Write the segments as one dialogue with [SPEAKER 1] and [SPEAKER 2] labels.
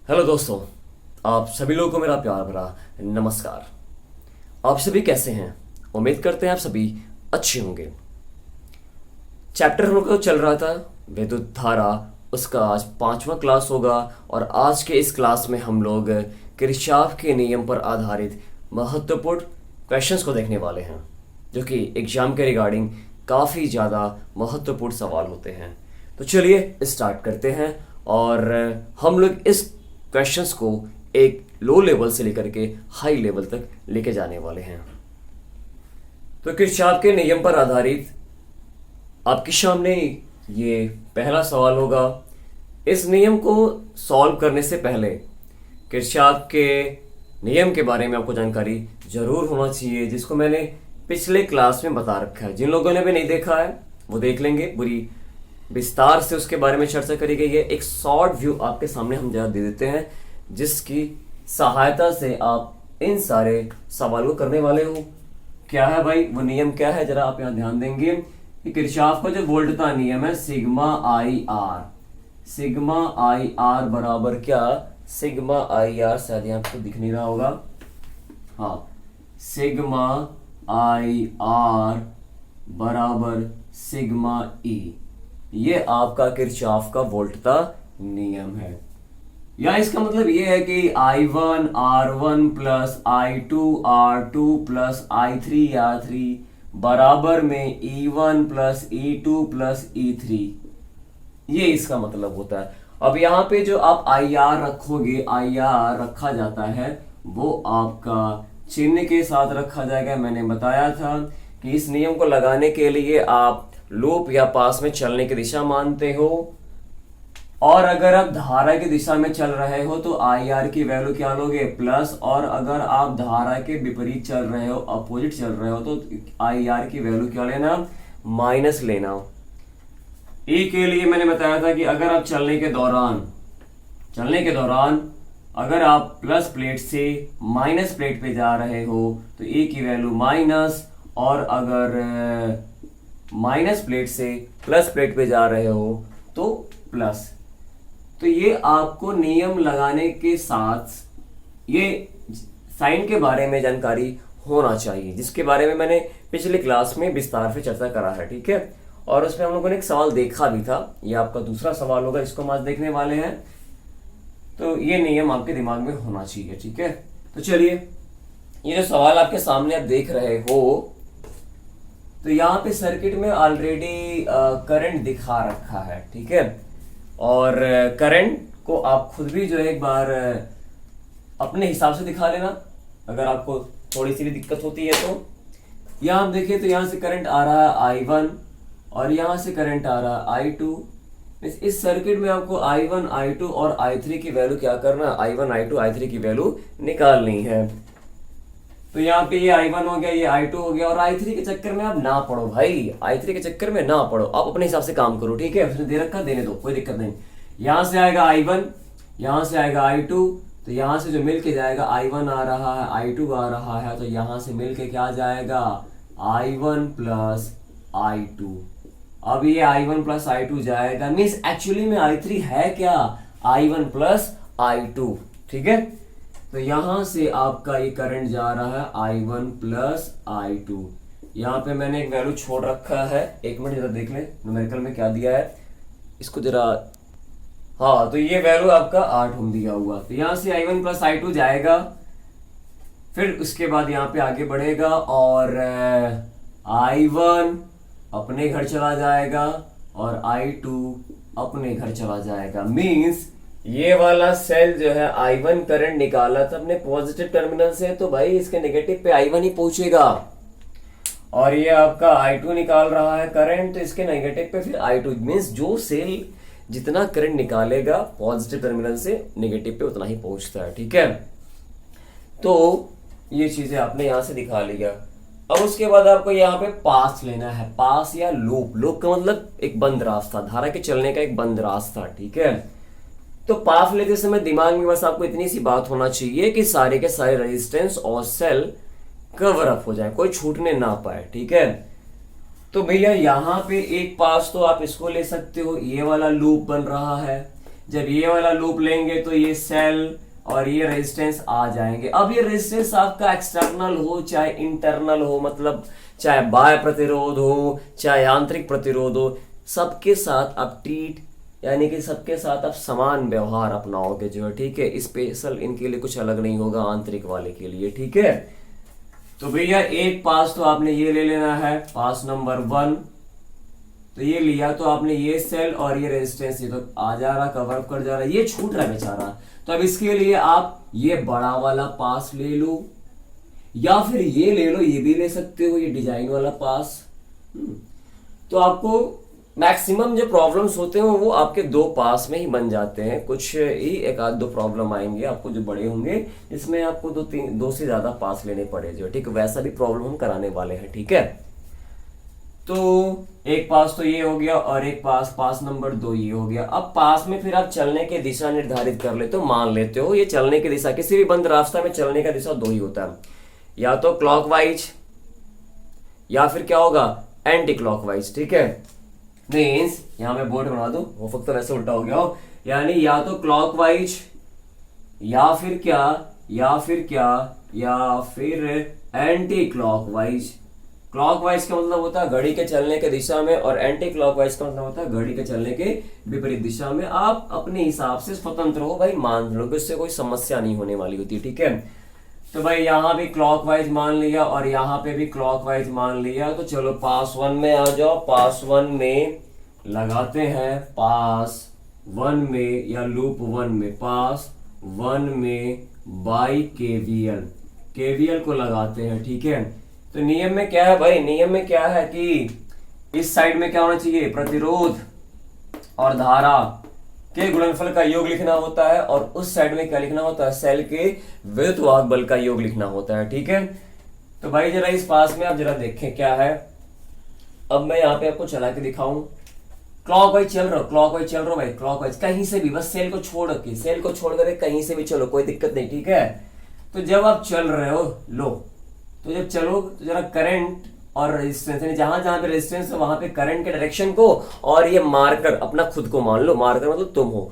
[SPEAKER 1] Hello दोस्तों, आप सभी लोगों को मेरा प्यार भरा नमस्कार। आप सभी कैसे हैं? उम्मीद करते हैं आप सभी अच्छे होंगे। चैप्टर हम लोग का चल रहा था विद्युत धारा, उसका आज 5वां क्लास होगा। और आज के इस क्लास में हम लोग किरचॉफ के नियम पर आधारित महत्वपूर्ण क्वेश्चंस को देखने वाले हैं, जो कि एग्जाम के रिगार्डिंग काफ़ी ज़्यादा महत्वपूर्ण सवाल होते हैं। तो चलिए स्टार्ट करते हैं। और हम लोग इस क्वेश्चंस को एक लो लेवल से लेकर के हाई लेवल तक लेके जाने वाले हैं। तो किरचॉफ के नियम पर आधारित आपके सामने ये पहला सवाल होगा। इस नियम को सॉल्व करने से पहले किरचॉफ के नियम के बारे में आपको जानकारी जरूर होना चाहिए, जिसको मैंने पिछले क्लास में बता रखा है। जिन लोगों ने भी नहीं देखा है वो देख लेंगे, पूरी विस्तार से उसके बारे में चर्चा करी गई है। एक शॉर्ट व्यू आपके सामने हम जरा दे देते हैं, जिसकी सहायता से आप इन सारे सवालों को करने वाले हो। क्या है भाई वो नियम, क्या है, जरा आप यहाँ ध्यान देंगे कि किरचॉफ का जो वोल्टता नियम है सिग्मा आई आर बराबर क्या, सिग्मा आई आर, शायद यहाँ आपको दिख नहीं रहा होगा, हाँ, सिग्मा आई आर बराबर सिग्मा ई। ये आपका किरचॉफ का वोल्टता नियम है। या इसका मतलब ये है कि I1 R1 plus I2 R2 plus I3 R3 बराबर में E1 plus E2 plus E3। ये इसका मतलब होता है। अब यहाँ पे जो आप IR रखोगे, IR रखा जाता है वो आपका चिन्ह के साथ रखा जाएगा। मैंने बताया था कि इस नियम को लगाने के लिए आप लूप या पास में चलने की दिशा मानते हो, और अगर आप धारा की दिशा में चल रहे हो तो IR की वैल्यू क्या लोगे, प्लस, और अगर आप धारा के विपरीत चल रहे हो, अपोजिट चल रहे हो, तो IR की वैल्यू क्या लेना, माइनस लेना। E के लिए मैंने बताया था कि अगर आप चलने के दौरान अगर आप प्लस प्लेट से माइनस प्लेट पे जा रहे हो तो E की वैल्यू माइनस, और अगर माइनस प्लेट से प्लस प्लेट पे जा रहे हो तो प्लस। तो ये आपको नियम लगाने के साथ ये साइन के बारे में जानकारी होना चाहिए, जिसके बारे में मैंने पिछली क्लास में विस्तार से चर्चा करा है, ठीक है। और उसमें हम लोगों ने एक सवाल देखा भी था, ये आपका दूसरा सवाल होगा, इसको हम आज देखने वाले हैं। तो ये नियम आपके दिमाग में होना चाहिए, ठीक है। तो चलिए, ये जो सवाल आपके सामने आप देख रहे हो, तो यहाँ पे सर्किट में ऑलरेडी करंट दिखा रखा है, ठीक है। और करंट को आप खुद भी जो है एक बार अपने हिसाब से दिखा लेना, अगर आपको थोड़ी सी भी दिक्कत होती है तो। यहाँ आप देखिए तो यहाँ से करंट आ रहा है I1 और यहाँ से करंट आ रहा है I2। इस सर्किट में आपको I1, I2 और I3 की वैल्यू क्या करना है, I1, I2, I3 की वैल्यू निकालनी है। तो यहाँ पे ये I1 हो गया, ये I2 हो गया, और I3 के चक्कर में आप ना पढ़ो भाई, I3 के चक्कर में ना पढ़ो, आप अपने हिसाब से काम करो, ठीक है। उसने दे रखा, देने दो, कोई दिक्कत नहीं। यहाँ से आएगा I1, यहाँ से आएगा I2, तो यहाँ से जो मिल के जाएगा I1 आ रहा है, I2 आ रहा है, तो यहाँ से मिल के क्या जाएगा, I1 प्लस I2। अब ये I1 प्लस I2 जाएगा, मीन्स एक्चुअली में I3 है क्या, I1 प्लस I2, ठीक है। तो यहां से आपका ये करंट जा रहा है I1 प्लस I2। यहाँ पे मैंने एक वैल्यू छोड़ रखा है, एक मिनट जरा देख ले न्यूमेरिकल में क्या दिया है इसको जरा, हाँ, तो ये वैल्यू आपका 8 ओम दिया हुआ। तो यहाँ से I1 प्लस I2 जाएगा, फिर उसके बाद यहाँ पे आगे बढ़ेगा और I1 अपने घर चला जाएगा और I2 अपने घर चला जाएगा। मीन्स ये वाला सेल जो है I1 करंट निकाला था अपने पॉजिटिव टर्मिनल से, तो भाई इसके नेगेटिव पे I1 ही पहुंचेगा। और ये आपका I2 निकाल रहा है करंट, तो इसके नेगेटिव पे फिर I2, मीन्स जो सेल जितना करंट निकालेगा पॉजिटिव टर्मिनल से नेगेटिव पे उतना ही पहुंचता है, ठीक है। तो ये चीजें आपने यहां से दिखा लिया। अब उसके बाद आपको यहाँ पे पास लेना है, पास या लूप। लूप का मतलब एक बंद रास्ता, धारा के चलने का एक बंद रास्ता, ठीक है। तो पास लेते समय दिमाग में बस आपको इतनी सी बात होना चाहिए कि सारे के सारे रेजिस्टेंस और सेल कवर अप हो जाए, कोई छूटने ना पाए, ठीक है। तो भैया यहाँ पे एक पास तो आप इसको ले सकते हो, ये वाला लूप बन रहा है। जब ये वाला लूप लेंगे तो ये सेल और ये रेजिस्टेंस आ जाएंगे। अब ये रेजिस्टेंस आपका एक्सटर्नल हो चाहे इंटरनल हो, मतलब चाहे बाह्य प्रतिरोध हो चाहे आंतरिक प्रतिरोध हो, सबके साथ आप ट्रीट यानी कि सबके साथ आप समान व्यवहार अपनाओगे जो है, ठीक है। स्पेशल इनके लिए कुछ अलग नहीं होगा आंतरिक वाले के लिए, ठीक है। तो भैया एक पास तो आपने ये ले लेना है, पास नंबर 1 तो ये लिया, तो आपने ये सेल और ये रेजिस्टेंस ये तो आ जा रहा, कवर अप कर जा रहा, ये छूट रहा है बेचारा। तो अब इसके लिए आप ये बड़ा वाला पास ले लो या फिर ये ले लो, ये भी ले सकते हो, ये डिजाइन वाला पास। तो आपको मैक्सिमम जो प्रॉब्लम्स होते हैं वो आपके 2 पास में ही बन जाते हैं, कुछ ही एक आध 2 प्रॉब्लम आएंगे आपको जो बड़े होंगे, इसमें आपको 2 से ज्यादा पास लेने पड़े जो, ठीक है। वैसा भी प्रॉब्लम हम कराने वाले हैं, ठीक है। तो एक पास तो ये हो गया और एक पास नंबर 2 ये हो गया। अब पास में फिर आप चलने की दिशा निर्धारित कर लेते हो, मान लेते हो ये चलने की दिशा, किसी भी बंद रास्ता में चलने का दिशा 2 ही होता है, या तो क्लॉकवाइज या फिर क्या होगा एंटी क्लॉकवाइज, ठीक है। मीन्स यहां मैं बोर्ड बना दूं, वो फक्त वैसे उल्टा हो गया हो, यानी या तो क्लॉकवाइज या फिर एंटी क्लॉकवाइज। क्लॉकवाइज का मतलब होता है घड़ी के चलने के दिशा में और एंटी क्लॉकवाइज का मतलब होता है घड़ी के चलने के विपरीत दिशा में। आप अपने हिसाब से स्वतंत्र हो भाई, मान लो कि उससे कोई समस्या नहीं होने वाली होती, ठीक है। तो भाई यहाँ भी क्लॉकवाइज मान लिया और यहाँ पे भी क्लॉकवाइज मान लिया। तो चलो पास 1 में आ जाओ, पास 1 में लगाते हैं, पास 1 में या लूप 1 में, पास 1 में बाई केवीएल को लगाते हैं, ठीक है। तो नियम में क्या है भाई, नियम में क्या है कि इस साइड में क्या होना चाहिए, प्रतिरोध और धारा के गुणनफल का योग लिखना होता है और उस साइड में क्या लिखना होता है, सेल के विद्युत वाहक बल का योग लिखना होता है, ठीक है। तो भाई जरा इस पास में आप जरा देखें क्या है। अब मैं यहाँ पे आपको चला के दिखाऊं, क्लॉकवाइज चल रहा हो भाई, क्लॉकवाइज कहीं से भी, बस सेल को छोड़ कर कहीं से भी चलो, कोई दिक्कत नहीं, ठीक है। तो जब आप चल रहे हो लो, तो जब चलो तो जरा करंट और रेजिस्टेंस, यानी जहां जहां पे रेजिस्टेंस है वहां पे करंट के डायरेक्शन को और ये मार्कर अपना खुद को मान लो, मार्कर मतलब तुम हो।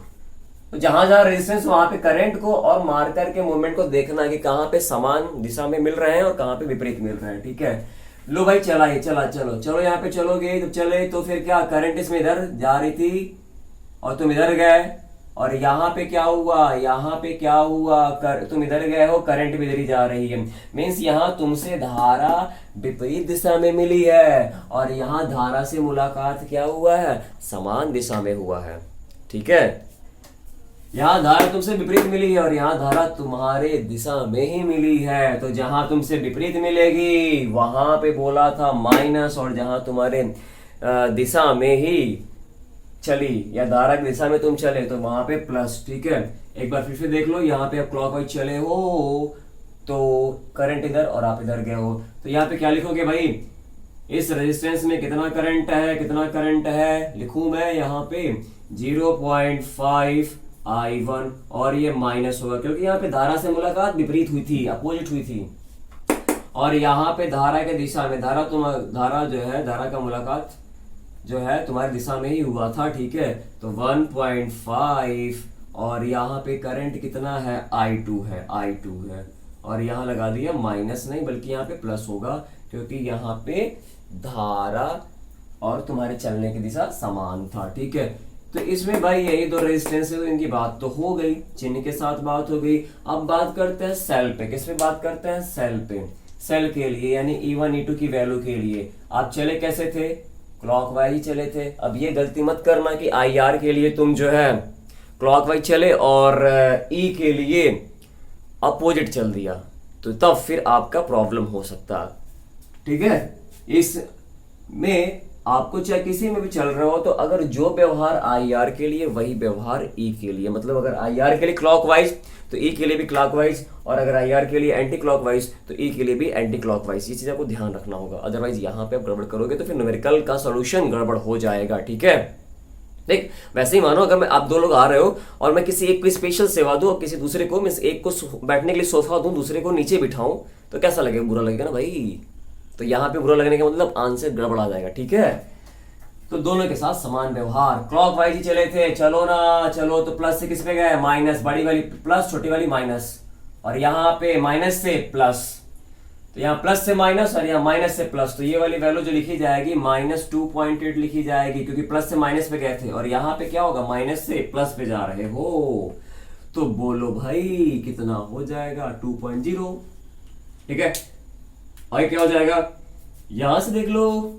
[SPEAKER 1] तो जहां जहां रेजिस्टेंस वहां पे करंट को और मार्कर के मूवमेंट को देखना कि कहां पे समान दिशा में मिल रहे हैं और कहां पे विपरीत मिल रहे हैं, ठीक है। लो भाई चलो यहाँ पे चलोगे तो चले, तो फिर क्या करंट इसमें इधर जा रही थी और तुम इधर गए, और यहाँ पे क्या हुआ, तुम इधर गए हो, करंट भी इधर ही जा रही है। मीन्स यहाँ तुमसे धारा विपरीत दिशा में मिली है और यहाँ धारा से मुलाकात क्या हुआ है, समान दिशा में हुआ है, ठीक है। यहाँ धारा तुमसे विपरीत मिली है और यहाँ धारा तुम्हारे दिशा में ही मिली है। तो जहां तुमसे विपरीत मिलेगी वहां पे बोला था माइनस, और जहां तुम्हारे दिशा में ही चली या धारा की दिशा में तुम चले तो वहां पे प्लस, ठीक है। एक बार फिर से देख लो, यहाँ पे आप क्लॉकवाइज चले हो तो करंट इधर और आप इधर गए हो, तो यहाँ पे क्या लिखोगे भाई, इस रेजिस्टेंस में कितना करंट है, लिखूं मैं यहाँ पे 0.5 I1 और ये माइनस होगा क्योंकि यहाँ पे धारा से मुलाकात विपरीत हुई थी, अपोजिट हुई थी, और यहाँ पे धारा के दिशा में धारा का मुलाकात जो है तुम्हारी दिशा में ही हुआ था, ठीक है। तो 1.5 और यहाँ पे करंट कितना है, I2 है और यहाँ लगा दिया माइनस नहीं बल्कि यहाँ पे प्लस होगा क्योंकि यहाँ पे धारा और तुम्हारे चलने की दिशा समान था, ठीक है। तो इसमें भाई यही 2 रेजिस्टेंस है, तो इनकी बात तो हो गई, चिन्ह के साथ बात हो गई। अब बात करते हैं सेल पे, किस पे बात करते हैं, सेल पे। सेल के लिए यानी E1 E2 की वैल्यू के लिए आप चले कैसे थे, क्लॉकवाइज ही चले थे। अब ये गलती मत करना कि IR के लिए तुम जो है क्लॉकवाइज चले और E के लिए अपोजिट चल दिया, तो तब फिर आपका प्रॉब्लम हो सकता, ठीक है। इसमें आपको चाहे किसी में भी चल रहे हो तो अगर जो व्यवहार IR के लिए वही व्यवहार E के लिए, मतलब अगर IR के लिए क्लॉकवाइज तो E के लिए भी क्लॉकवाइज, और अगर IR के लिए एंटी क्लॉकवाइज तो E के लिए भी एंटी क्लॉकवाइज। ये चीज आपको ध्यान रखना होगा, अदरवाइज यहाँ पे आप गड़बड़ करोगे तो फिर न्यूमेरिकल का सॉल्यूशन गड़बड़ हो जाएगा, ठीक है। देख वैसे ही मानो अगर आप 2 लोग आ रहे हो और मैं किसी एक को स्पेशल सेवा दूं और किसी दूसरे को, मैं एक को बैठने के लिए सोफा दूं दूसरे को नीचे बिठाऊं तो कैसा लगेगा, बुरा लगेगा ना भाई। तो यहाँ पे बुरा लगने का मतलब आंसर गड़बड़ आ जाएगा, ठीक है। तो दोनों के साथ समान व्यवहार, क्लॉकवाइज ही चले थे, चलो ना चलो, तो प्लस से किस पे गए, माइनस, बड़ी वाली प्लस छोटी वाली माइनस, और यहाँ पे माइनस से प्लस, तो यहाँ प्लस से माइनस और यहाँ माइनस से प्लस, तो ये वाली वैल्यू जो लिखी जाएगी -2.8 लिखी जाएगी, क्योंकि प्लस से माइनस पे गए थे, और यहाँ पे क्या होगा, माइनस से प्लस पे जा रहे हो, तो बोलो भाई कितना हो जाएगा, 2.0। ठीक है, और क्या हो जाएगा, यहां से देख लो,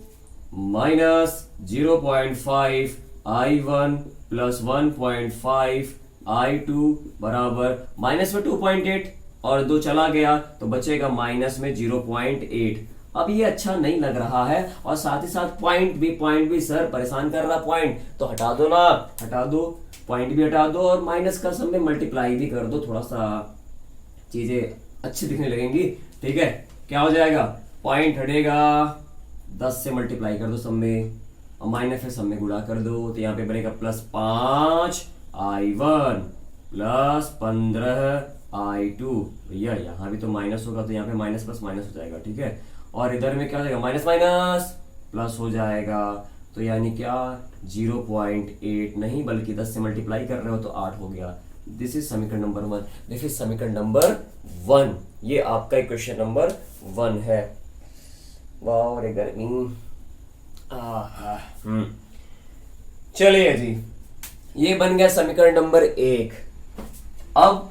[SPEAKER 1] -0.5 I1 प्लस 1.5 I2 बराबर माइनस में 2.8, और 2 चला गया तो बचेगा माइनस में 0.8। अब ये अच्छा नहीं लग रहा है, और साथ ही साथ पॉइंट भी सर परेशान कर रहा, पॉइंट तो हटा दो ना, हटा दो, पॉइंट भी हटा दो, और माइनस का सब में मल्टीप्लाई भी कर दो, थोड़ा सा चीजें अच्छी दिखने लगेंगी। ठीक है, क्या हो जाएगा, पॉइंट हटेगा, 10 से मल्टीप्लाई कर दो सब में, और माइनस से सब में गुणा कर दो, तो यहाँ पे बनेगा +5 I1 प्लस 15 I2। भैया यहाँ भी तो माइनस होगा, तो यहाँ पे माइनस प्लस माइनस हो जाएगा। ठीक है, और इधर में क्या हो जाएगा, माइनस माइनस प्लस हो जाएगा, तो यानी क्या 0.8 नहीं बल्कि 10 से मल्टीप्लाई कर रहे हो तो 8 हो गया। दिस इज समीकरण नंबर 1, दिस इज समीकरण नंबर 1, ये आपका इक्वेशन नंबर 1 है। वाह रे गर्मी, चलिए जी, ये बन गया समीकरण नंबर 1। अब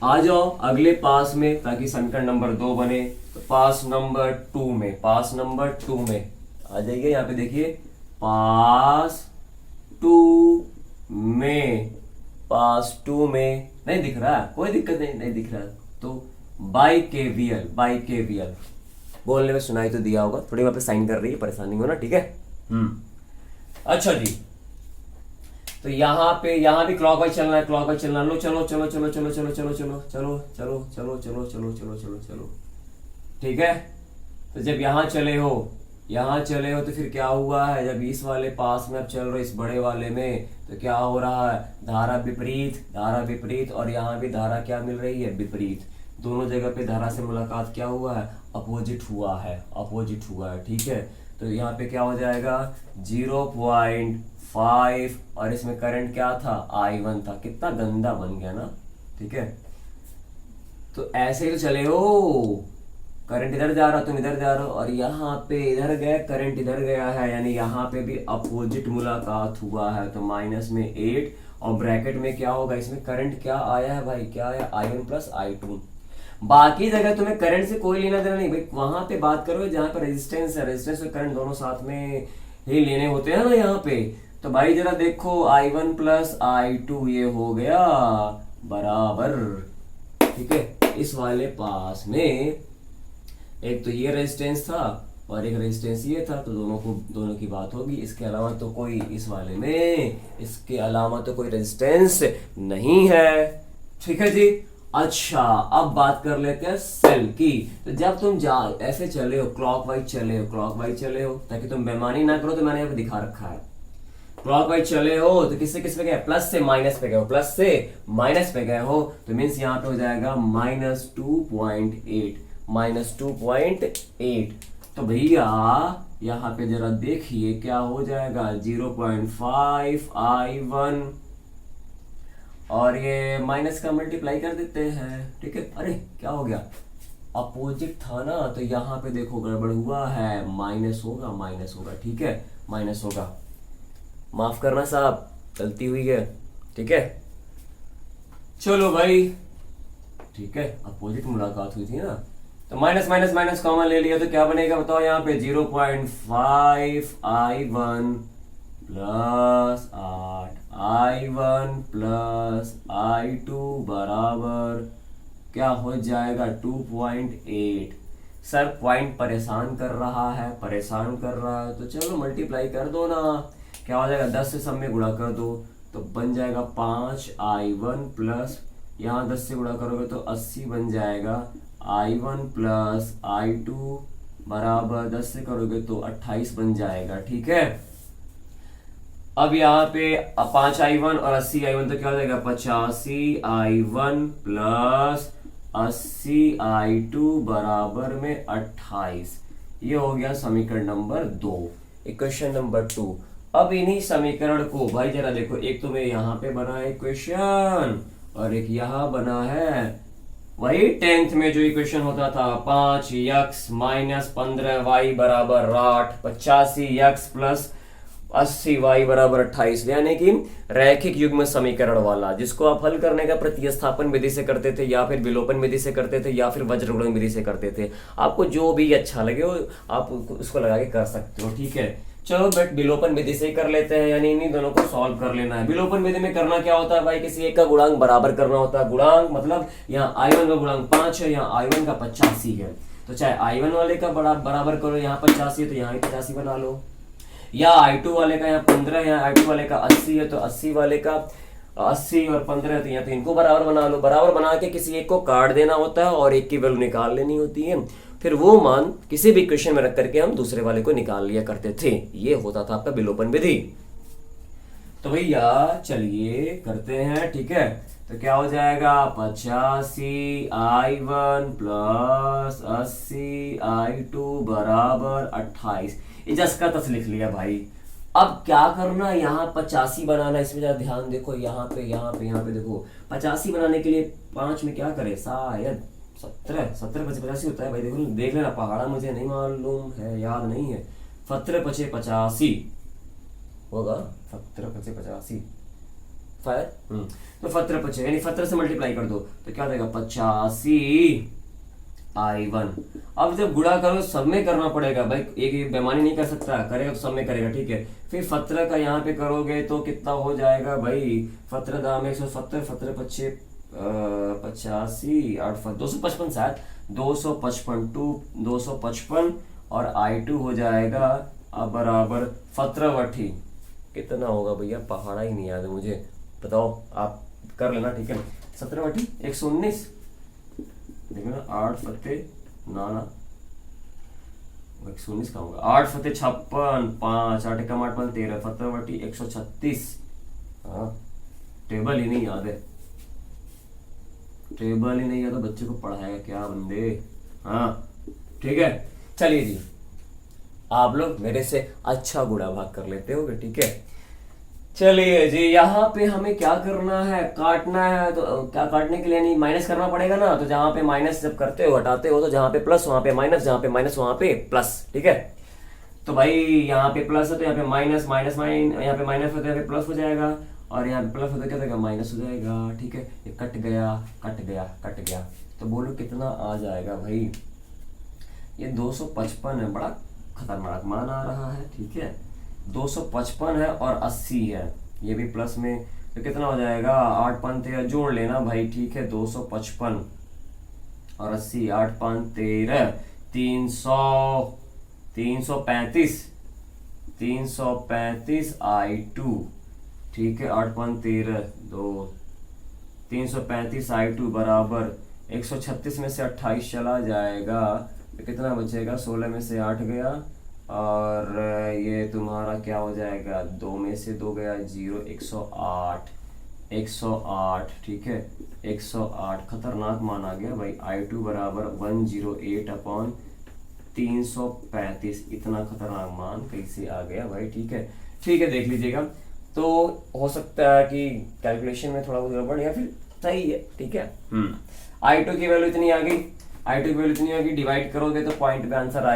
[SPEAKER 1] आ जाओ अगले पास में, ताकि समीकरण नंबर 2 बने, तो पास नंबर 2 में, पास नंबर 2 में आ जाइए। यहाँ पे देखिए, पास 2 में, पास 2 में नहीं दिख रहा, कोई दिक्कत नहीं, नहीं दिख रहा तो बाई केवीएल बोलने में सुनाई तो दिया होगा, थोड़ी वहां पे साइन कर रही है, परेशानी हो ना। ठीक है, अच्छा जी, तो यहाँ भी क्लॉकवाइज चलना है, क्लॉकवाइज चलना, लो चलो चलो चलो चलो चलो चलो चलो चलो चलो चलो चलो चलो चलो चलो चलो चलो। ठीक है, तो जब यहाँ चले हो तो फिर क्या हुआ है, जब इस वाले पास में अब चल रहे इस बड़े वाले में, तो क्या हो रहा है, धारा विपरीत, और यहाँ भी धारा क्या मिल रही है, विपरीत। दोनों जगह पे धारा से मुलाकात क्या हुआ है, अपोजिट हुआ है। ठीक है, तो यहाँ पे क्या हो जाएगा, 0.5, और इसमें करंट क्या था, I1 था, कितना गंदा बन गया ना। ठीक है, तो ऐसे ही तो चले हो, करंट इधर जा रहा, तुम इधर जा रहे हो, और यहाँ पे इधर गया, करंट इधर गया है, यानी यहाँ पे भी अपोजिट मुलाकात हुआ है, तो माइनस में 8, और ब्रैकेट में क्या होगा, इसमें करंट क्या आया है भाई, क्या आया, I1 प्लस I2। बाकी जगह तुम्हें करंट से कोई लेना देना नहीं भाई, वहां पे बात करो जहाँ पे रेजिस्टेंस है, रेजिस्टेंस और करंट दोनों साथ में ही लेने होते हैं ना यहाँ पे। तो भाई जरा देखो, I1 प्लस I2 ये हो गया बराबर। ठीक है, इस वाले पास में एक तो ये रेजिस्टेंस था और एक रेजिस्टेंस ये था, तो दोनों की बात होगी। इसके अलावा तो कोई इस वाले में, इसके अलावा तो कोई रेजिस्टेंस नहीं है। ठीक है जी, अच्छा अब बात कर लेते हैं सेल की। तो जब तुम ऐसे चले हो, क्लॉकवाइज चले हो, ताकि तुम बेईमानी ना करो, तो मैंने यहाँ पे दिखा रखा है। क्लॉकवाइज चले हो तो किससे किस पे गए, प्लस से माइनस पे गए हो, प्लस से माइनस पे गए हो, तो मीन्स यहाँ पे हो जाएगा -2.8। तो भैया यहाँ पे जरा देखिए क्या हो जाएगा, 0.5 I1, और ये माइनस का मल्टीप्लाई कर देते हैं। ठीक है, अरे क्या हो गया, अपोजिट था ना, तो यहाँ पे देखो गड़बड़ हुआ है, माइनस होगा। ठीक है, माइनस होगा, माफ करना साहब, गलती हुई है। ठीक है, चलो भाई, ठीक है, अपोजिट मुलाकात हुई थी ना, तो माइनस माइनस माइनस कॉमन ले लिया, तो क्या बनेगा बताओ, यहाँ पे 0.5 I1 plus 8 I1 plus I2 बराबर क्या हो जाएगा, 2.8। सर पॉइंट परेशान कर रहा है, तो चलो मल्टीप्लाई कर दो ना, क्या हो जाएगा, 10 से सब में गुणा कर दो, तो बन जाएगा 5 I1 प्लस, यहाँ 10 से गुणा करोगे तो 80 बन जाएगा, I1 प्लस I2 बराबर 10 से करोगे तो 28 बन जाएगा। ठीक है, अब यहाँ पे 5 I1 और 80 I1, तो क्या हो जाएगा, 85 I1 प्लस 80 I2 बराबर में 28। ये हो गया समीकरण नंबर 2। Equation number 2। अब इन्हीं समीकरण को भाई जरा देखो, एक तो मैं यहाँ पे बना है इक्वेशन और एक यहाँ बना है वही 10th में जो इक्वेशन होता था 5x माइनस 15y बराबर 8, 85x प्लस 80y बराबर 28, यानी कि रैखिक युग्म समीकरण वाला, जिसको आप हल करने का प्रतिस्थापन विधि से करते थे या फिर विलोपन विधि से करते थे या फिर वज्रगुणन विधि से करते थे। आपको जो भी अच्छा लगे वो आप उसको लगा के कर सकते हो, ठीक है। चलो बट विलोपन विधि से ही कर लेते हैं, यानी इन्हीं दोनों को सॉल्व कर लेना है। विलोपन विधि में करना क्या होता है भाई, किसी एक का गुणांक बराबर करना होता है। गुणांक मतलब यहाँ I1 का गुणांक 5 है, यहाँ I1 का 85 है, तो चाहे I1 वाले का बराबर करो, यहाँ 85 है तो यहाँ 85 बना लो, या I2 वाले का यहाँ 15 है, यहाँ I2 वाले का 80 है तो 80 वाले का 80 और 15 है तो यहाँ तो इनको बराबर बना लो। बराबर बना के किसी एक को काट देना होता है और एक की वैल्यू निकाल लेनी होती है, फिर वो मान किसी भी इक्वेशन में रख करके हम दूसरे वाले को निकाल लिया करते थे। ये होता था आपका विलोपन विधि। तो भैया चलिए करते हैं, ठीक है। तो क्या हो जाएगा 85I1 प्लस 80I2 बराबर 28। जस का तस लिख लिया भाई। अब क्या करना, यहाँ 85 बनाना, इसमें जरा ध्यान देखो, यहाँ पे देखो 85 बनाने के लिए 5 में क्या करे, शायद 17 पचे 85 होता है भाई, देखो देख लेना, पहाड़ा मुझे नहीं मालूम है, याद नहीं है। 17 पचे 85 होगा, 17 पचे 85 फायर। तो 17 पचे यानी 17 से मल्टीप्लाई कर दो तो क्या देगा 85I1। अब जब गुणा करो सब में करना पड़ेगा भाई, एक बेमानी नहीं कर सकता, करेगा तो सब में करेगा, ठीक है। फिर 17 का यहाँ पे करोगे तो कितना हो जाएगा भाई, 17 दाम 170, 17 पच्चे 85, 8 255, शायद 255 और I2 हो जाएगा अब बराबर 17 कितना होगा भैया, पहाड़ा ही नहीं याद है मुझे, बताओ आप कर लेना, ठीक है। 17 119, देखो ना 8 फते ना 119 का होगा, 8 फते 56, 5 8 कम 8 5 13, 17 136। हाँ टेबल ही नहीं याद है, टेबल ही नहीं याद तो बच्चे को पढ़ाएगा क्या बंदे। हाँ ठीक है, चलिए जी आप लोग मेरे से अच्छा गुणा भाग कर लेते होगे, ठीक है। चलिए जी, यहाँ पे हमें क्या करना है, काटना है। तो क्या काटने के लिए, नहीं माइनस करना पड़ेगा ना, तो जहाँ पे माइनस जब करते हो हटाते हो तो जहाँ पे प्लस वहाँ पे माइनस, जहाँ पे माइनस वहाँ पे प्लस, ठीक है। तो भाई यहाँ पे प्लस है तो यहाँ पे माइनस, यहाँ पे माइनस है तो यहाँ पे प्लस हो जाएगा, और यहाँ पे प्लस होता क्या देगा माइनस हो जाएगा, ठीक है। ये कट गया, तो बोलो कितना आ जाएगा भाई, ये 255 है, बड़ा खतरनाक मान आ रहा है, ठीक है। 255 है और 80 है, ये भी प्लस में, तो कितना हो जाएगा 8 5 13 जोड़ लेना भाई, ठीक है। 255 और 80, 8 5 13 335 I2, ठीक है। 8 5 13 2 335 I2 बराबर 136 में से 28 चला जाएगा तो कितना बचेगा, 16 में से 8 गया और ये तुम्हारा क्या हो जाएगा, 2 में से 2 गया 0, 108, ठीक है। 108 खतरनाक मान आ गया भाई। I2 बराबर 108/335, इतना खतरनाक मान कैसे आ गया भाई, ठीक है। ठीक है, देख लीजिएगा। तो हो सकता है कि कैलकुलेशन में थोड़ा बहुत गड़बड़ या फिर सही है, ठीक है। I2 की वैल्यू इतनी आ गई, डिवाइड करोगे तो पॉइंट पे आंसर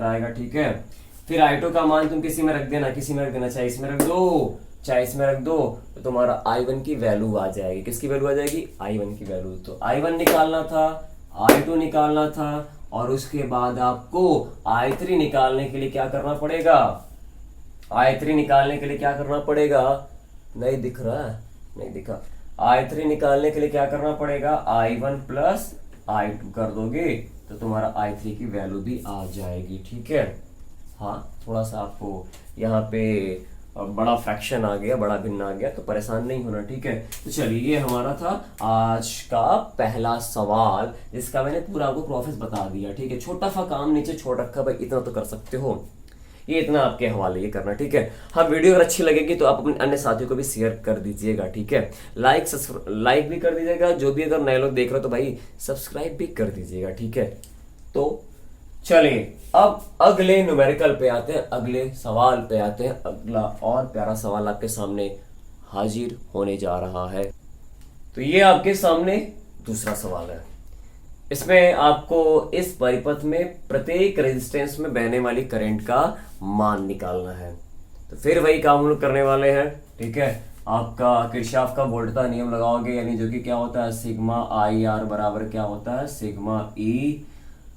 [SPEAKER 1] आएगा, ठीक है। फिर I2 का मान तुम किसी में रख देना, चाहे इसमें रख दो चाहे इसमें रख दो, तो तुम्हारा I1 की वैल्यू आ जाएगी। किसकी वैल्यू आ जाएगी, I1 की वैल्यू। तो I1 निकालना था, I2 निकालना था, और उसके बाद आपको I3 निकालने के लिए क्या करना पड़ेगा, नहीं दिख रहा है, नहीं दिखा। I3 निकालने के लिए क्या करना पड़ेगा, I1 प्लस I2 कर दोगे तो तुम्हारा I3 की वैल्यू भी आ जाएगी, ठीक है। हाँ थोड़ा सा आपको यहाँ पे बड़ा फ्रैक्शन आ गया, बड़ा भिन्न आ गया, तो परेशान नहीं होना, ठीक है। तो चलिए, ये हमारा था आज का पहला सवाल, जिसका मैंने पूरा आपको प्रोसेस बता दिया, ठीक है। छोटा सा काम नीचे छोड़ रखा भाई, इतना तो कर सकते हो, ये इतना आपके हवाले ये करना, ठीक है। हाँ, वीडियो अगर अच्छी लगेगी तो आप अपने अन्य साथियों को भी शेयर कर दीजिएगा, ठीक है। लाइक भी कर दीजिएगा, जो भी अगर नए लोग देख रहे हो तो भाई सब्सक्राइब भी कर दीजिएगा, ठीक है। तो चलिए अब अगले न्यूमेरिकल पे आते हैं, अगले सवाल पे आते हैं। अगला और प्यारा सवाल आपके सामने हाजिर होने जा रहा है। तो ये आपके सामने दूसरा सवाल है। इसमें आपको इस परिपथ में प्रत्येक रेजिस्टेंस में बहने वाली करंट का मान निकालना है। तो फिर वही काम हम लोग करने वाले हैं, ठीक है। आपका किरचॉफ का वोल्टता नियम लगाओगे, यानी जो कि क्या होता है सिग्मा आई आर बराबर क्या होता है सिग्मा ई।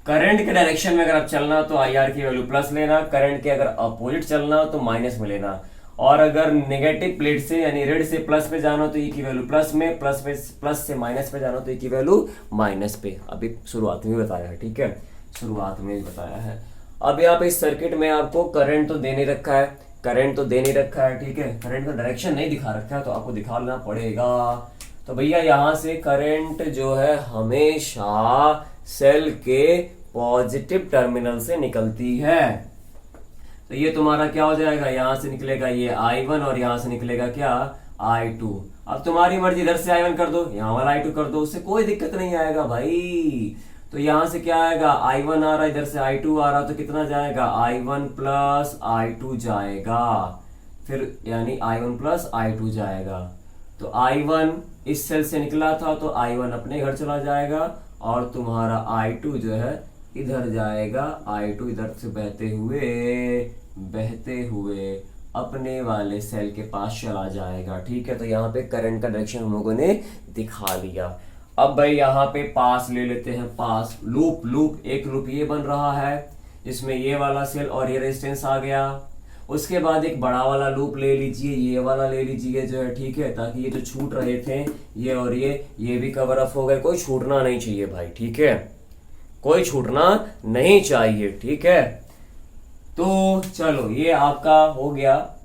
[SPEAKER 1] करंट के डायरेक्शन में अगर आप चलना तो आई आर की वैल्यू प्लस लेना, करंट के अगर अपोजिट चलना तो माइनस में लेना, और अगर नेगेटिव प्लेट से यानी रेड से प्लस पे जाना तो ई की वैल्यू प्लस में, प्लस से माइनस पे जाना तो ई की वैल्यू माइनस पे। अभी शुरुआत में बताया है, ठीक है, शुरुआत में बताया है। अब यहाँ पे इस सर्किट में आपको करंट तो दे नहीं रखा है, करंट तो दे नहीं रखा है, ठीक है, करंट का डायरेक्शन नहीं दिखा रखा है, तो आपको दिखाना पड़ेगा। तो भैया यहाँ से करंट जो है हमेशा सेल के पॉजिटिव टर्मिनल से निकलती है। तो ये तुम्हारा क्या हो जाएगा, यहां से निकलेगा ये I1 और यहां से निकलेगा क्या I2। अब तुम्हारी मर्जी, इधर से I1 कर दो, यहां वाला I2 कर दो, उससे कोई दिक्कत नहीं आएगा भाई। तो यहां से क्या आएगा I1 आ रहा है, इधर से I2 आ रहा, तो कितना जाएगा I1 प्लस I2 जाएगा, फिर यानी I1 प्लस I2 जाएगा। तो I1 इस सेल से निकला था तो I1 अपने घर चला जाएगा, और तुम्हारा I2 जो है इधर जाएगा, I2 इधर से बहते हुए अपने वाले सेल के पास चला जाएगा, ठीक है। तो यहाँ पे करंट का डायरेक्शन हम लोगों ने दिखा लिया। अब भाई यहाँ पे पास ले लेते हैं, पास लूप एक लूप ये बन रहा है जिसमें ये वाला सेल और ये रेजिस्टेंस आ गया। उसके बाद एक बड़ा वाला लूप ले लीजिए, ये वाला ले लीजिए जो है, ठीक है, ताकि ये जो छूट रहे थे ये और ये भी कवर अप हो गए। कोई छूटना नहीं चाहिए भाई, ठीक है, कोई छूटना नहीं चाहिए, ठीक है। तो चलो ये आपका हो गया।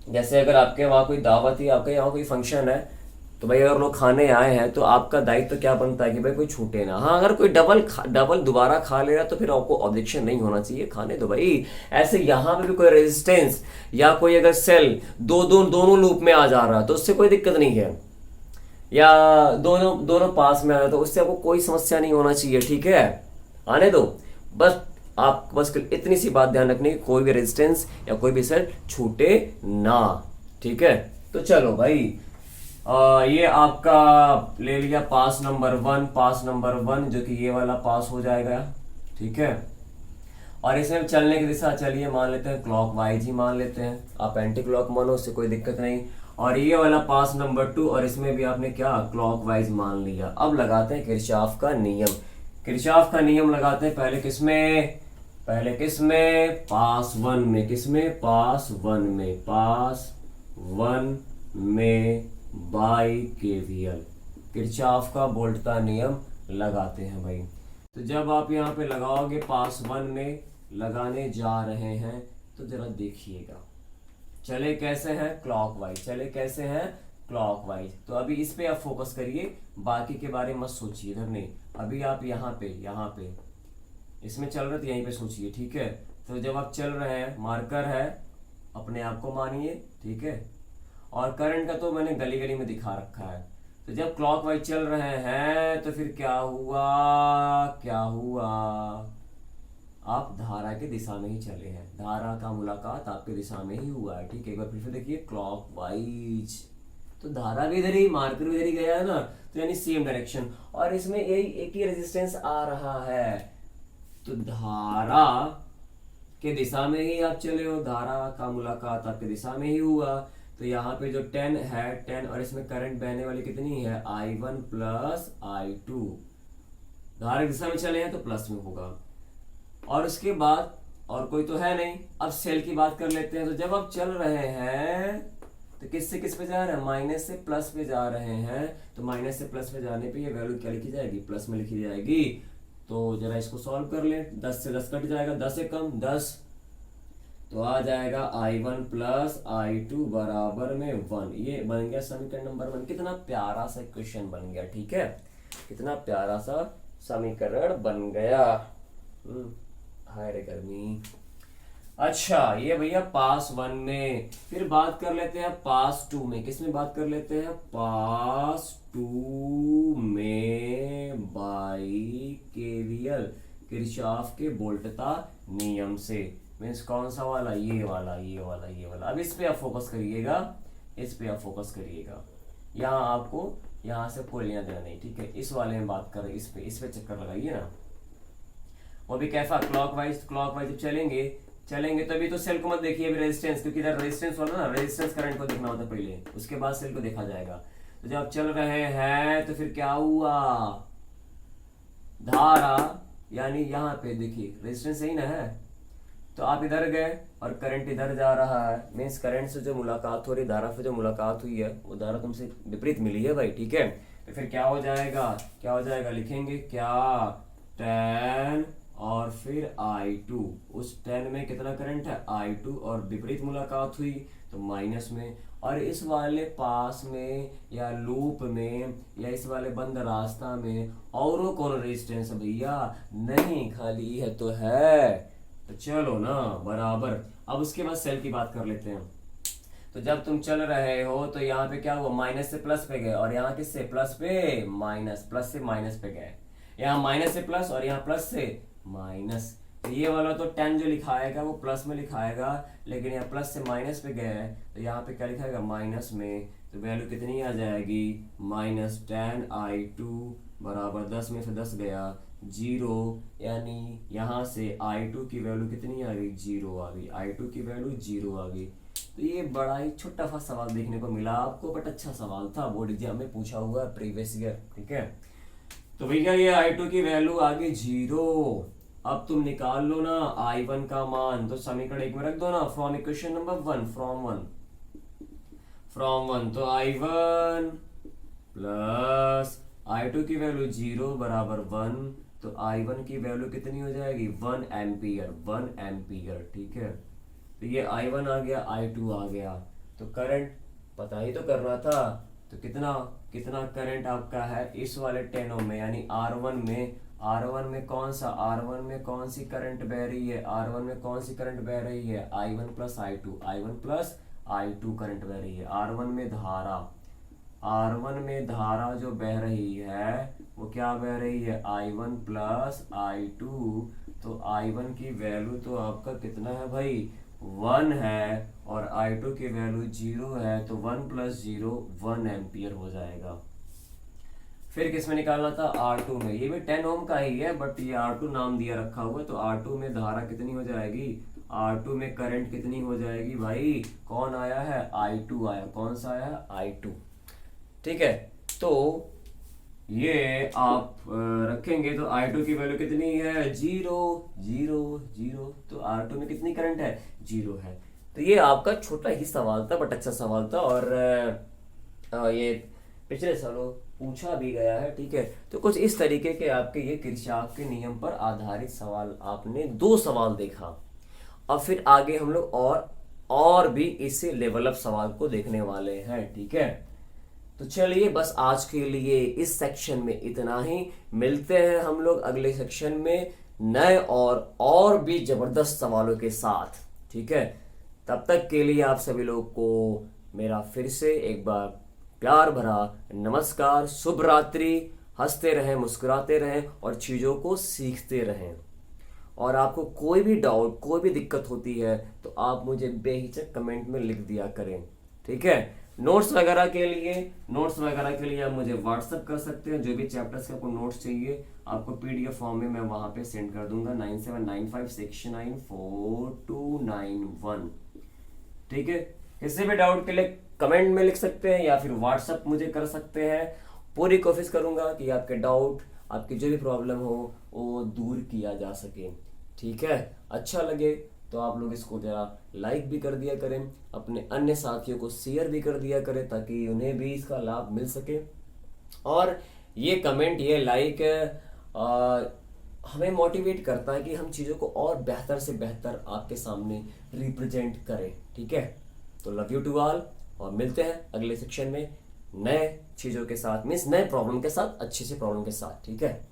[SPEAKER 1] जैसे अगर आपके वहां कोई दावत है, आपके यहाँ कोई फंक्शन है, तो भाई अगर लोग खाने आए हैं तो आपका दायित्व तो क्या बनता है कि भाई कोई छूटे ना। हाँ, अगर कोई डबल दोबारा खा ले रहा तो फिर आपको ऑब्जेक्शन नहीं होना चाहिए, खाने दो भाई। ऐसे यहाँ पे भी कोई रेजिस्टेंस या कोई अगर सेल दोनों लूप में आ जा रहा है तो उससे कोई दिक्कत नहीं है, या दोनों पास में आ रहा है तो उससे आपको कोई समस्या नहीं होना चाहिए, ठीक है, आने दो। बस इतनी सी बात ध्यान रखनी, कोई भी रेजिस्टेंस या कोई भी सेल छूटे ना, ठीक है। तो चलो भाई ये आपका ले लिया पास नंबर 1, जो कि ये वाला पास हो जाएगा, ठीक है। और इसमें चलने की दिशा चलिए मान लेते हैं क्लॉक वाइज ही मान लेते हैं, आप एंटी क्लॉक मानो, उससे कोई दिक्कत नहीं। और ये वाला पास नंबर 2, और इसमें भी आपने क्या क्लॉक वाइज मान लिया। अब लगाते हैं किरचॉफ का नियम। किरचॉफ का नियम लगाते हैं पहले किसमें पास 1 में, किसमें पास 1 में बाई KVL किरचॉफ का वोल्टता नियम लगाते हैं भाई। तो जब आप यहाँ पे लगाओगे पास 1 में लगाने जा रहे हैं तो जरा देखिएगा चले कैसे हैं क्लॉकवाइज। तो अभी इस पे आप फोकस करिए, बाकी के बारे में मत सोचिए, इधर नहीं। अभी आप यहाँ पे इसमें चल रहे तो यहीं पे सोचिए, ठीक है। तो जब आप चल रहे हैं, मार्कर है, अपने आप को मानिए, ठीक है। और करंट का तो मैंने गली गली में दिखा रखा है। तो जब क्लॉकवाइज चल रहे हैं तो फिर क्या हुआ, आप धारा की दिशा में ही चले हैं, धारा का मुलाकात आपकी दिशा में ही हुआ है, ठीक है। एक बार फिर से देखिए क्लॉकवाइज, तो धारा भी इधर ही, मार्कर भी इधर ही गया है ना, तो यानी सेम डायरेक्शन। और इसमें एक ही रेजिस्टेंस आ रहा है, तो धारा के दिशा में ही आप चले हो, धारा का मुलाकात आपके दिशा में ही हुआ। तो यहाँ पे जो 10 है 10, और इसमें करंट बहने वाली कितनी है I1 प्लस I2, धारा की दिशा में चले हैं तो प्लस में होगा। और उसके बाद और कोई तो है नहीं। अब सेल की बात कर लेते हैं। तो जब आप चल रहे हैं तो किस से किस पे जा रहे हैं, माइनस से प्लस पे जा रहे हैं। तो माइनस से प्लस पे जाने पे ये वैल्यू क्या लिखी जाएगी, प्लस में लिखी जाएगी। तो जरा इसको सॉल्व कर ले, 10 से 10 कट जाएगा, 10 से कम 10, तो आ जाएगा I1 प्लस I2 बराबर में 1। ये बन गया समीकरण नंबर 1। कितना प्यारा सा क्वेश्चन बन गया, ठीक है, कितना प्यारा सा समीकरण बन गया। हाय रे गर्मी। अच्छा ये भैया पास 1 में। फिर बात कर लेते हैं पास 2 में। किसमें बात कर लेते हैं, पास 2 में बाई KVL किरचॉफ के वोल्टता नियम से। मीन्स कौन सा वाला, ये वाला, ये वाला, ये वाला। अब इस पे आप फोकस करिएगा, इस पे आप फोकस करिएगा। यहाँ आपको यहाँ से कोई लेना देना नहीं, ठीक है। इस वाले में बात करें, इस पे चक्कर लगाइए ना। वो भी कैसा, क्लॉकवाइज जब चलेंगे तभी तो सेल को मत देखिए अभी रेजिस्टेंस, क्योंकि इधर रेजिस्टेंस वाला ना, रेजिस्टेंस करंट को देखना होता है पहले, उसके बाद सेल को देखा जाएगा। तो जब चल रहे हैं तो फिर क्या हुआ, धारा, यानी यहाँ पे देखिए रेजिस्टेंस यही ना है, तो आप इधर गए और करंट इधर जा रहा है। मीन्स करंट से जो मुलाकात हो रही, धारा से जो मुलाकात हुई है, वो धारा तुमसे विपरीत मिली है भाई, ठीक है। तो फिर क्या हो जाएगा, लिखेंगे क्या, tan और फिर I2। उस tan में कितना करंट है, I2, और विपरीत मुलाकात हुई तो माइनस में। और इस वाले पास में या लूप में या इस वाले बंद रास्ता में और कौन रेजिस्टेंस है भैया, नहीं, खाली है तो है। तो चलो ना बराबर। अब उसके बाद सेल की बात कर लेते हैं। तो जब तुम चल रहे हो तो यहाँ पे क्या हुआ, माइनस से प्लस पे गए, और यहाँ किससे, प्लस पे माइनस, प्लस से माइनस पे गए। यहाँ माइनस से प्लस और यहाँ प्लस से माइनस। तो ये वाला तो tan जो लिखाएगा वो प्लस में लिखाएगा, लेकिन यहाँ प्लस से माइनस पे गया है तो यहाँ पे क्या लिखाएगा, माइनस में। तो वैल्यू कितनी आ जाएगी, माइनस tan I2 बराबर 10 में से 10 गया 0, यानी यहाँ से I2 की वैल्यू कितनी आ गई, 0 आ गई। I2 की वैल्यू 0 आ गई। तो ये बड़ा ही छोटा सा सवाल देखने को मिला आपको, बट अच्छा सवाल था, बोर्ड एग्जाम में पूछा हुआ है प्रीवियस ईयर, ठीक है। तो भैया ये I2 की वैल्यू आ गई 0। अब तुम निकाल लो ना I1 का मान, तो समीकरण 1 में रख दो ना, फ्रॉम इक्वेशन नंबर 1, फ्रॉम 1। तो I1 प्लस I2 की वैल्यू 0 बराबर 1, तो I1 की वैल्यू कितनी हो जाएगी, 1 एम्पियर, ठीक है। तो ये I1 आ गया, I2 आ गया। तो करंट पता ही तो करना था, तो कितना करंट आपका है इस वाले 10 ओम में, यानी R1 में कौन सा, R1 में कौन सी करंट बह रही है, R1 में कौन सी करंट बह रही है, I1 प्लस I2 करंट बह रही है। R1 में धारा जो बह रही है वो क्या बह रही है, I1 प्लस I2। तो I1 की वैल्यू तो आपका कितना है भाई, 1 है, और I2 की वैल्यू 0 है, तो 1 प्लस 0 1 एम्पियर हो जाएगा। फिर किस में निकालना था, R2 में। ये भी 10 ओम का ही है, बट ये R2 नाम दिया रखा हुआ है, तो R2 में धारा कितनी हो जाएगी, R2 में करंट कितनी हो जाएगी भाई, कौन आया है, I2 आया। कौन सा आया, I2, ठीक है। तो ये आप रखेंगे तो I2 की वैल्यू कितनी है, 0। तो R2 में कितनी करंट है, 0 है। तो ये आपका छोटा ही सवाल था, बट अच्छा सवाल था, और ये पिछले सालों पूछा भी गया है, ठीक है। तो कुछ इस तरीके के आपके ये किरचॉफ के नियम पर आधारित सवाल, आपने 2 सवाल देखा। और फिर आगे हम लोग और भी इससे लेवल अप सवाल को देखने वाले हैं, ठीक है। तो चलिए बस आज के लिए इस सेक्शन में इतना ही। मिलते हैं हम लोग अगले सेक्शन में नए और भी जबरदस्त सवालों के साथ, ठीक है। तब तक के लिए आप सभी लोग को मेरा फिर से एक बार प्यार भरा नमस्कार, शुभ रात्रि। हंसते रहें, मुस्कुराते रहें और चीज़ों को सीखते रहें। और आपको कोई भी डाउट, कोई भी दिक्कत होती है तो आप मुझे बेहिचक कमेंट में लिख दिया करें, ठीक है। नोट्स वगैरह के लिए आप मुझे व्हाट्सअप कर सकते हैं। जो भी चैप्टर्स के आपको नोट्स चाहिए, आपको PDF फॉर्म में मैं वहाँ पे सेंड कर दूंगा, 9795694291, ठीक है। किसी भी डाउट के लिए कमेंट में लिख सकते हैं या फिर व्हाट्सअप मुझे कर सकते हैं। पूरी कोशिश करूंगा कि आपके डाउट, आपकी जो भी प्रॉब्लम हो वो दूर किया जा सके, ठीक है। अच्छा लगे तो आप लोग इसको जरा लाइक भी कर दिया करें, अपने अन्य साथियों को शेयर भी कर दिया करें, ताकि उन्हें भी इसका लाभ मिल सके। और ये कमेंट, ये लाइक हमें मोटिवेट करता है कि हम चीज़ों को और बेहतर से बेहतर आपके सामने रिप्रेजेंट करें, ठीक है। तो लव यू टू ऑल, और मिलते हैं अगले सेक्शन में नए चीज़ों के साथ, मीन्स नए प्रॉब्लम के साथ, अच्छी सी प्रॉब्लम के साथ, ठीक है।